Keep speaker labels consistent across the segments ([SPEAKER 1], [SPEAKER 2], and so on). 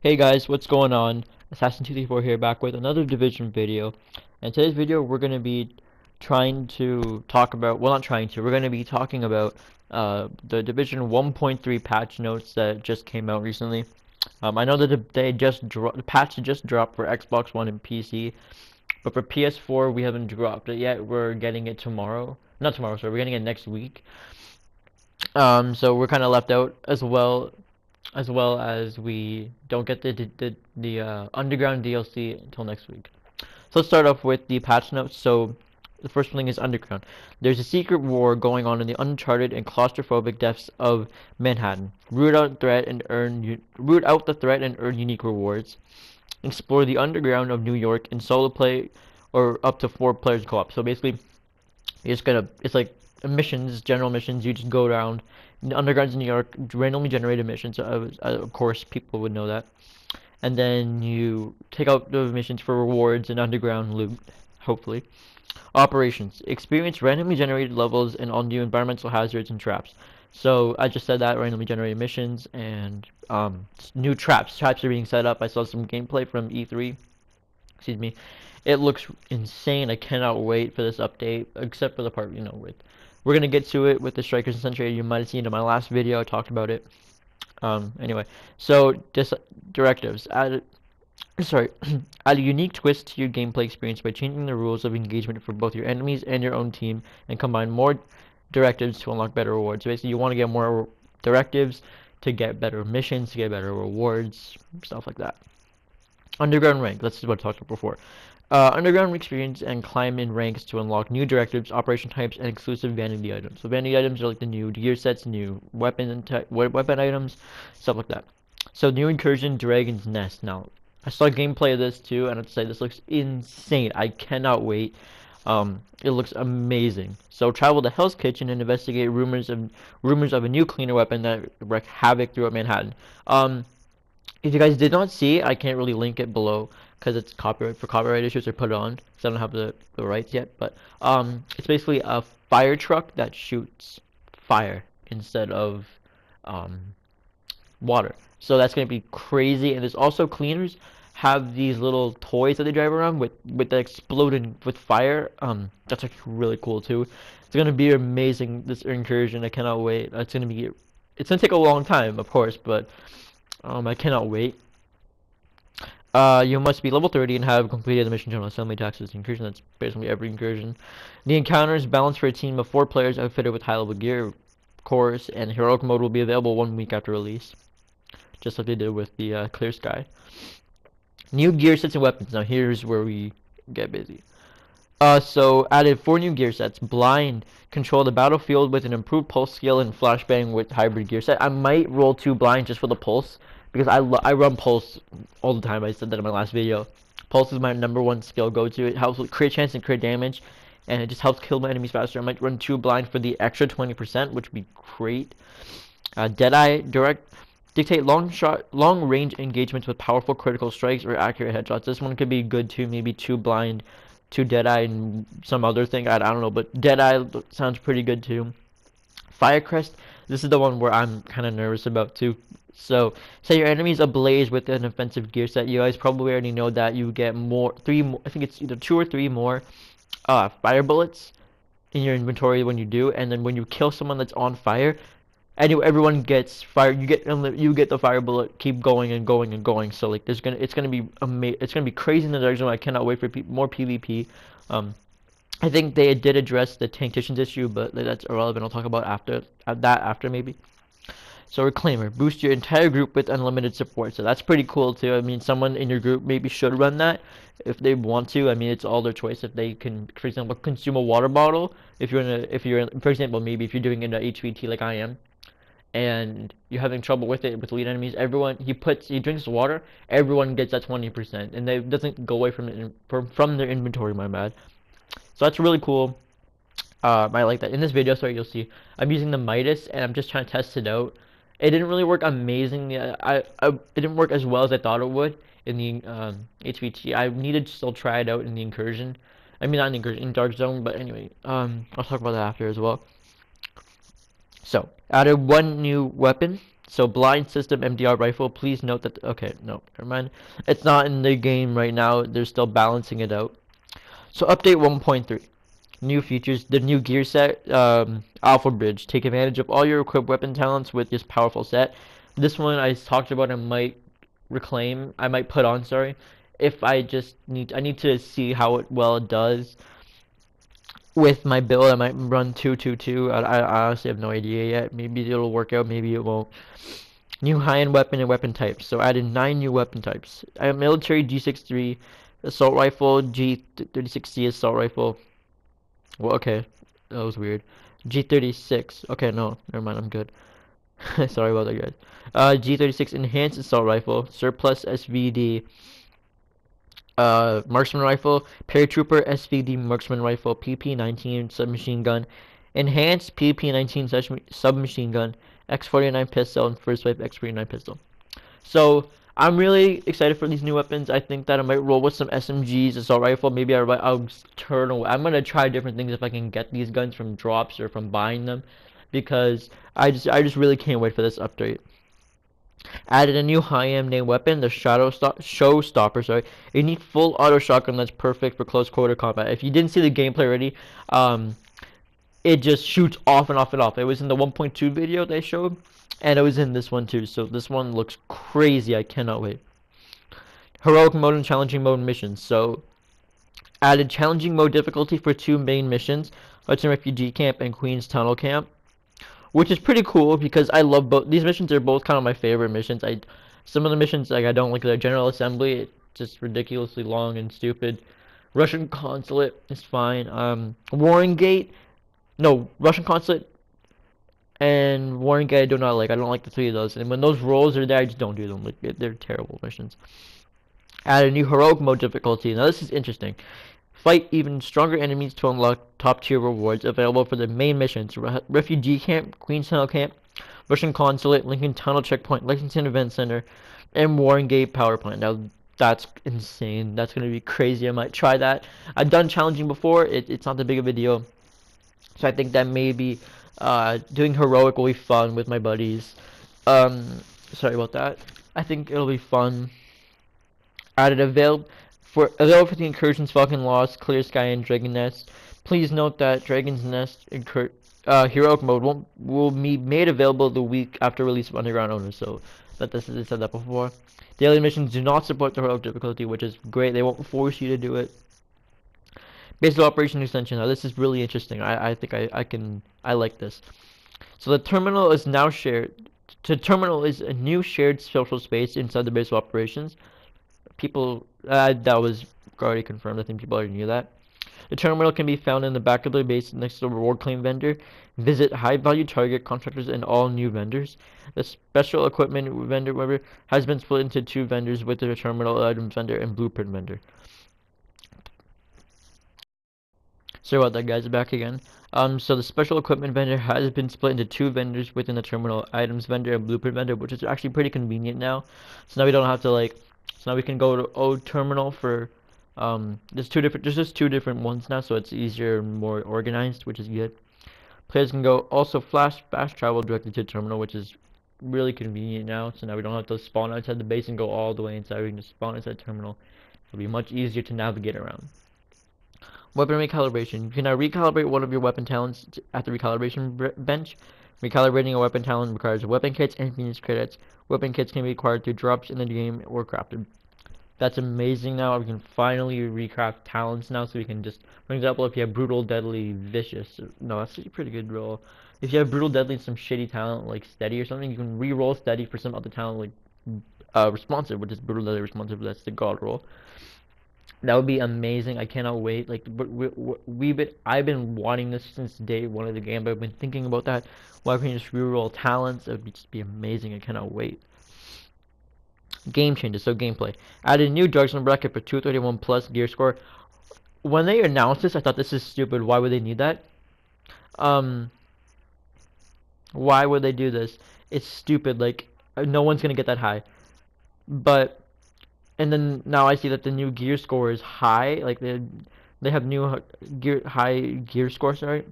[SPEAKER 1] Hey guys, what's going on? Assassin234 here, back with another Division video. And today's video we're going to be trying to talk about, well, not trying to, we're going to be talking about the Division 1.3 patch notes that just came out recently. I know that the patch just dropped for Xbox One and PC, but for PS4 we haven't dropped it yet. We're getting it tomorrow. Not tomorrow, sorry, we're getting it next week. So we're kind of left out as well as we don't get the underground DLC until next week. So let's start off with the patch notes. So the first thing is underground. There's a secret war going on in the uncharted and claustrophobic depths of Manhattan. Root out the threat and earn unique rewards. Explore the underground of New York in solo play or up to 4 players co-op. So basically, it's like missions, general missions. You just go around in the undergrounds in New York, randomly generated missions. So, of course, people would know that. And then you take out the missions for rewards and underground loot, hopefully. Operations. Experience randomly generated levels and all new environmental hazards and traps. So I just said that, randomly generated missions and new traps. Traps are being set up. I saw some gameplay from E3. Excuse me. It looks insane. I cannot wait for this update, except for the part, with we're gonna get to it with the Strikers and Sentry. You might have seen it in my last video. I talked about it. Anyway, so directives. Sorry, add a unique twist to your gameplay experience by changing the rules of engagement for both your enemies and your own team, and combine more directives to unlock better rewards. So basically, you want to get more directives to get better missions, to get better rewards, stuff like that. Underground rank. That's what I talked about before. Underground experience and climb in ranks to unlock new directives, operation types, and exclusive vanity items. So vanity items are like the new gear sets, new weapon items, stuff like that. So new incursion, Dragon's Nest. Now, I saw gameplay of this too, and I have to say this looks insane. I cannot wait. It looks amazing. So travel to Hell's Kitchen and investigate rumors of a new cleaner weapon that wreak havoc throughout Manhattan. If you guys did not see, I can't really link it below because it's copyright issues. I put it on because I don't have the rights yet. But it's basically a fire truck that shoots fire instead of um, water. So that's gonna be crazy. And there's also cleaners have these little toys that they drive around with that exploding with fire. That's actually really cool too. It's gonna be amazing, this incursion. I cannot wait. It's gonna take a long time, of course, but I cannot wait. You must be level 30 and have completed the mission general assembly taxes incursion. That's basically every incursion. The encounters balanced for a team of 4 players outfitted with high-level gear, of course, and heroic mode will be available 1 week after release, just like they did with the Clear Sky. New gear sets and weapons. Now here's where we get busy. So added 4 new gear sets. Blind, control the battlefield with an improved pulse skill and flashbang with hybrid gear set. I might roll 2 blind just for the pulse because I run pulse all the time. I said that in my last video. Pulse is my #1 skill go-to. It helps with crit chance and crit damage, and it just helps kill my enemies faster. I might run 2 blind for the extra 20%, which would be great. Deadeye dictate long range engagements with powerful critical strikes or accurate headshots. This one could be good too. Maybe 2 blind, 2 Deadeye, and some other thing. I don't know, but Deadeye sounds pretty good too. Firecrest. This is the one where I'm kind of nervous about too. So, say your enemy's ablaze with an offensive gear set. You guys probably already know that you get three more. I think it's either 2 or 3 more fire bullets in your inventory when you do, and then when you kill someone that's on fire, anyway, everyone gets fire. You get the fire bullet. Keep going and going and going. So like, it's gonna be it's gonna be crazy in the dark zone. I cannot wait for more PvP. I think they did address the tacticians issue, but that's irrelevant. I'll talk about after maybe. So Reclaimer, boost your entire group with unlimited support. So that's pretty cool too. I mean, someone in your group maybe should run that if they want to. I mean, it's all their choice. If they can, for example, consume a water bottle. For example, maybe if you're doing it in a HVT like I am, and you're having trouble with it with elite enemies, he drinks water, everyone gets that 20%, and they doesn't go away from their inventory. My bad. So that's really cool. I like that. In this video, sorry, you'll see I'm using the Midas, and I'm just trying to test it out. It didn't really work amazingly. It didn't work as well as I thought it would in the HVT. I needed to still try it out in the incursion. I mean, not in the incursion, in Dark Zone, but anyway, I'll talk about that after as well. So, added 1 new weapon. So blind system MDR rifle. Please note that. Okay, no, never mind. It's not in the game right now. They're still balancing it out. So update 1.3. New features. The new gear set, Alpha Bridge. Take advantage of all your equipped weapon talents with this powerful set. This one I talked about. I might put on. Sorry, if I need to see how it does with my build. I might run 2-2-2. I honestly have no idea yet. Maybe it'll work out. Maybe it won't. New high-end weapon and weapon types. So added 9 new weapon types. I have military G63, assault rifle, G36C assault rifle. Well, okay, that was weird. G36. Okay, no, never mind. I'm good. Sorry about that, guys. G36 enhanced assault rifle, surplus SVD, marksman rifle, paratrooper SVD marksman rifle, PP-19 submachine gun, enhanced PP-19 submachine gun, X49 pistol, and first wave X49 pistol. So I'm really excited for these new weapons. I think that I might roll with some SMGs, assault rifle. Maybe I'll turn away. I'm gonna try different things if I can get these guns from drops or from buying them, because I just really can't wait for this update. Added a new high-end named weapon, the Showstopper. Sorry, a neat full auto shotgun that's perfect for close quarter combat. If you didn't see the gameplay already, it just shoots off and off and off. It was in the 1.2 video they showed, and it was in this one too. So this one looks crazy. I cannot wait. Heroic mode and challenging mode missions. So added challenging mode difficulty for 2 main missions, Hudson Refugee Camp and Queen's Tunnel Camp, which is pretty cool because I love both. These missions are both kind of my favorite missions. Some of the missions I don't like. The General Assembly, it's just ridiculously long and stupid. Russian Consulate is fine. Warring Gate, no, Russian Consulate and Warring Gate I do not like. I don't like the 3 of those. And when those rolls are there, I just don't do them. Like, they're terrible missions. Add a new heroic mode difficulty. Now this is interesting. Fight even stronger enemies to unlock top tier rewards available for the main missions: Refugee Camp, Queen's Tunnel Camp, Russian Consulate, Lincoln Tunnel Checkpoint, Lexington Event Center, and Warren Gate Power Plant. Now that's insane. That's gonna be crazy. I might try that. I've done challenging before. It's not that big of a deal, so I think that maybe doing heroic will be fun with my buddies. Sorry about that. I think it'll be fun. Added available for the incursions, Falcon Lost, Clear Sky, and Dragon Nest. Please note that Dragon's Nest heroic mode will be made available the week after release of Underground Owners. So they said that before. Daily missions do not support the heroic difficulty, which is great. They won't force you to do it. Basic operation extension. Now this is really interesting. I think I like this. So the terminal is now shared. The terminal is a new shared social space inside the base of operations. That was already confirmed. I think people already knew that. The terminal can be found in the back of the base next to the reward claim vendor. Visit high value target contractors and all new vendors. The special equipment vendor has been split into 2 vendors with the terminal items vendor and blueprint vendor. Sorry about that, guys. Back again. So the special equipment vendor has been split into 2 vendors within the terminal items vendor and blueprint vendor, which is actually pretty convenient now. So now we don't have to so now we can go to O terminal for there's just 2 different ones now, so it's easier and more organized, which is good. Players can go also fast travel directly to terminal, which is really convenient now. So now we don't have to spawn outside the base and go all the way inside. We can just spawn inside terminal. It'll be much easier to navigate around. Weapon recalibration. You can now recalibrate one of your weapon talents at the recalibration bench. Recalibrating a weapon talent requires weapon kits and Phoenix credits. Weapon kits can be acquired through drops in the game or crafted. That's amazing now. We can finally recraft talents now, so we can just, for example, if you have brutal, deadly, vicious, no, that's a pretty good roll. If you have brutal, deadly, and some shitty talent like steady or something, you can re-roll steady for some other talent like responsive, which is brutal, deadly, responsive. That's the god roll. That would be amazing. I cannot wait. Like, I've been wanting this since day 1 of the game, but I've been thinking about that. Why can't you just reroll talents? It would just be amazing. I cannot wait. Game changes. So gameplay. Added a new Darkstone bracket for 231 plus gear score. When they announced this, I thought this is stupid. Why would they need that? Why would they do this? It's stupid. Like, no one's gonna get that high. But and then now I see that the new gear score is high. Like they have new high gear score. Sorry.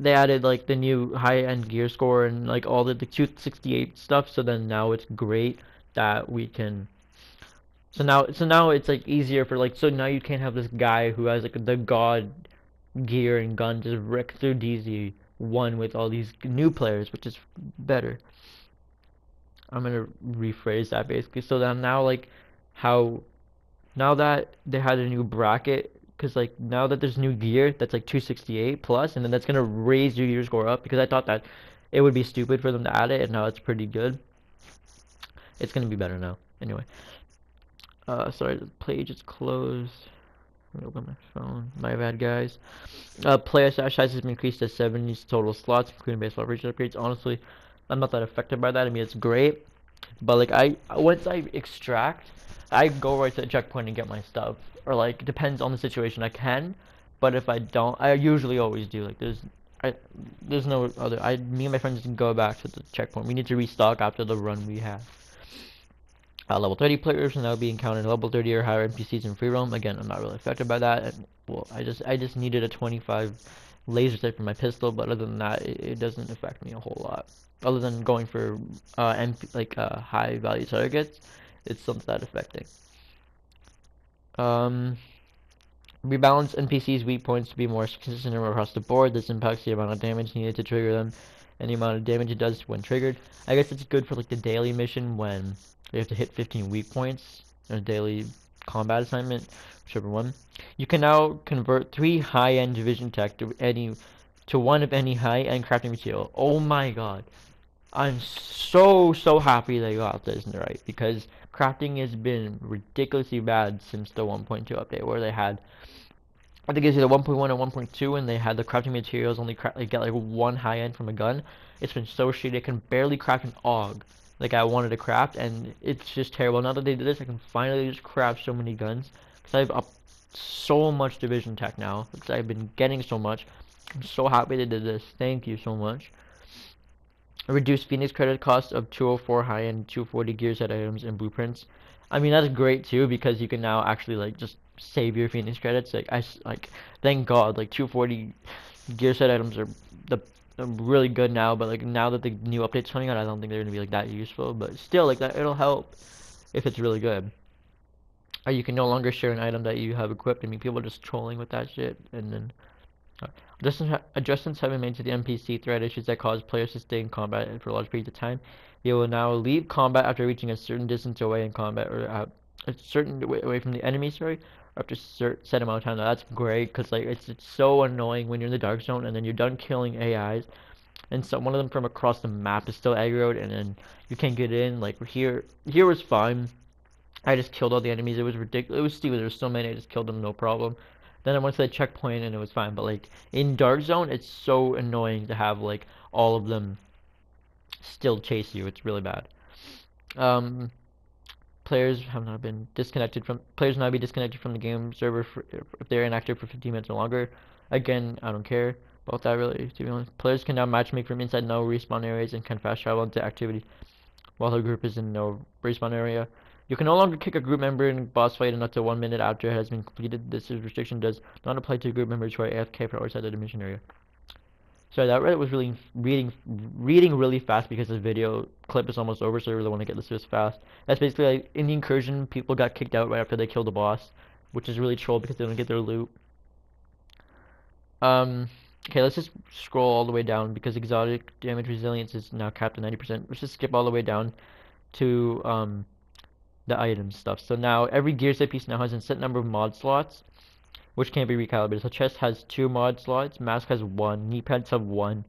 [SPEAKER 1] they added like the new high-end gear score and like all the 268 stuff. So then now it's great that we can. So now it's like easier for like, so now you can't have this guy who has like the god gear and gun just wreck through DZ1 with all these new players, which is better. I'm gonna rephrase that basically. So then now like how now that they had a new bracket, because like now that there's new gear that's like 268 plus, and then that's gonna raise your gear score up, because I thought that it would be stupid for them to add it, and now it's pretty good. It's gonna be better now. Anyway, sorry, the page is closed. Let me open my phone. My bad, guys. Player size has been increased to 70 total slots, including baseball region upgrades. Honestly, I'm not that affected by that. I mean, it's great, but like once I extract, I go right to the checkpoint and get my stuff. Or like, it depends on the situation. I can, but if I don't, I usually always do. Like, there's no other. Me and my friends can go back to the checkpoint. We need to restock after the run we have. Level 30 players will now be encountering level 30 or higher NPCs in free roam. Again, I'm not really affected by that. And, well, I just needed a 25 laser sight for my pistol, but other than that, it doesn't affect me a whole lot. Other than going for high value targets, it's something that affecting. Rebalance NPCs' weak points to be more consistent across the board. This impacts the amount of damage needed to trigger them and the amount of damage it does when triggered. I guess it's good for like the daily mission when you have to hit 15 weak points in a daily combat assignment, whichever one. You can now convert 3 high-end division tech to one of any high-end crafting material. Oh my god. I'm so happy they got this right, because crafting has been ridiculously bad since the 1.2 update, where they had, I think it's either 1.1 or 1.2, and they had the crafting materials only get like one high end from a gun. It's been so shitty. I can barely craft an AUG like I wanted to craft, and it's just terrible. Now that they did this, I can finally just craft so many guns, because I've up so much division tech now, because I've been getting so much. I'm so happy they did this. Thank you so much. A reduced Phoenix credit cost of 204 high-end 240 gear set items and blueprints. I mean, that's great too, because you can now actually like just save your Phoenix credits. Like thank God, like 240 gear set items are really good now, but like now that the new update's coming out, I don't think they're gonna be like that useful, but still, like, that it'll help if it's really good. You can no longer share an item that you have equipped. I mean, people are just trolling with that shit, and then adjustments have been made to the NPC threat issues that cause players to stay in combat for large periods of time. They will now leave combat after reaching a certain distance away in combat, or a certain away from the enemy, sorry, after a set amount of time. Now, that's great, because like it's so annoying when you're in the dark zone and then you're done killing AIs, and so one of them from across the map is still aggroed, and then you can't get in. Like here was fine. I just killed all the enemies. It was ridiculous. It was stupid. There were so many. I just killed them, no problem. Then I went to the checkpoint and it was fine. But like in Dark Zone, it's so annoying to have like all of them still chase you. It's really bad. Um, players have not been disconnected from. Players now be disconnected from the game server if they're inactive for 15 minutes or longer. Again, I don't care about that really. To be honest, players can now matchmake from inside no respawn areas and can fast travel into activity while the group is in no respawn area. You can no longer kick a group member in a boss fight in up to 1 minute after it has been completed. This restriction does not apply to group members who are AFK for outside the mission area. Sorry, that Reddit was really reading really fast because the video clip is almost over, so I really want to get this fast. That's basically like in the incursion, people got kicked out right after they killed the boss, which is really troll because they don't get their loot. Okay, let's just scroll all the way down because exotic damage resilience is now capped at 90%. Let's just skip all the way down to the item stuff. So now every gear set piece now has a set number of mod slots, which can't be recalibrated. So chest has 2 mod slots, mask has 1, knee pads have 1,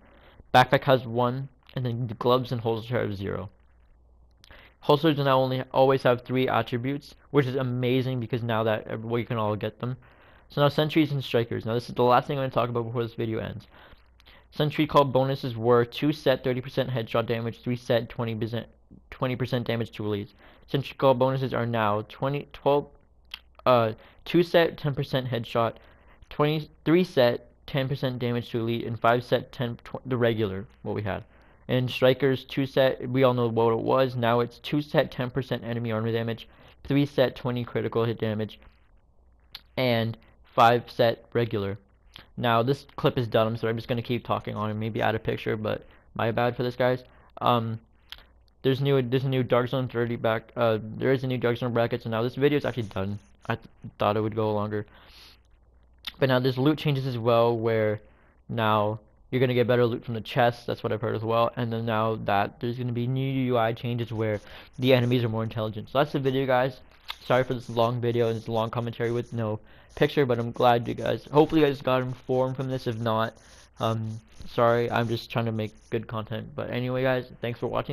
[SPEAKER 1] backpack has 1, and then the gloves and holster have 0. Holsters now always have 3 attributes, which is amazing because now that we can all get them. So now sentries and strikers. Now this is the last thing I'm going to talk about before this video ends. Sentry call bonuses were 2 set 30% headshot damage, 3 set 20% damage to elites. Sentry call bonuses are now 2 set 10% headshot, 3 set 10% damage to elite, and 5 set the regular, what we had. And strikers 2 set, we all know what it was. Now it's 2 set 10% enemy armor damage, 3 set 20 critical hit damage, and 5 set regular. Now this clip is done, so I'm just gonna keep talking on and maybe add a picture, but my bad for this, guys. Um, there's a new Dark Zone 30 back. There is a new Dark Zone bracket, so now this video is actually done. I thought it would go longer, but now there's loot changes as well, where now you're gonna get better loot from the chests. That's what I've heard as well. And then now that there's gonna be new UI changes where the enemies are more intelligent. So that's the video, guys. Sorry for this long video and this long commentary with no picture, but I'm glad you guys. Hopefully, you guys got informed from this. If not, sorry. I'm just trying to make good content. But anyway, guys, thanks for watching.